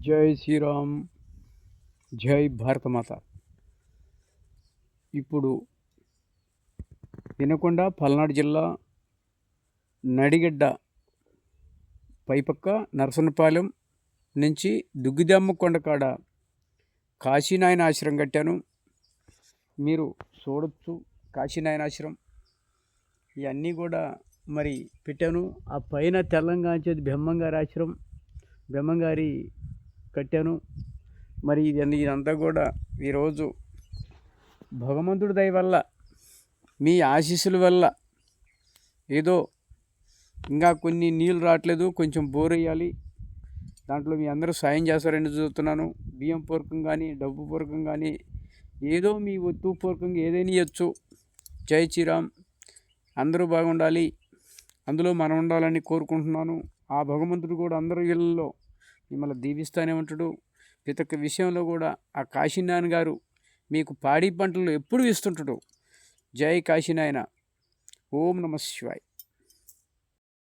జై శ్రీరామ్, జై భారతమాత. ఇప్పుడు వినకొండ పల్నాడు జిల్లా నడిగడ్డ పైపక్క నరసన్నపాలెం నుంచి దుగ్గిదమ్మ కొండ కాడ కాశీనాయన ఆశ్రమం కట్టాను. మీరు చూడొచ్చు కాశీనాయన ఆశ్రమం. ఇవన్నీ కూడా మరి పెట్టాను. ఆ పైన తెలంగాణ బెమ్మంగారి ఆశ్రమం, బెమ్మంగారి కట్టాను. మరి ఇదంతా కూడా ఈరోజు భగవంతుడి దయ వల్ల, మీ ఆశీస్సుల వల్ల, ఏదో ఇంకా కొన్ని నీళ్ళు రావట్లేదు, కొంచెం బోర్ వేయాలి. దాంట్లో మీ అందరూ సాయం చేస్తారని చూస్తున్నాను. బియ్యం పూర్వకం కానీ, డబ్బు పూర్వకం కానీ, ఏదో మీ ఒత్తు పూర్వకంగా ఏదైనా ఇవ్వచ్చు. జై శ్రీరామ్. అందరూ బాగుండాలి, అందులో మనం ఉండాలని కోరుకుంటున్నాను. ఆ భగవంతుడు కూడా అందరి ఇళ్ళల్లో మిమ్మల్ని దీవిస్తూనే ఉంటాడు. ప్రతి ఒక్క విషయంలో కూడా ఆ కాశీనాయన గారు మీకు పాడి పంటలు ఎప్పుడు ఇస్తుంటాడు. జై కాశీనాయన. ఓం నమః శివాయ.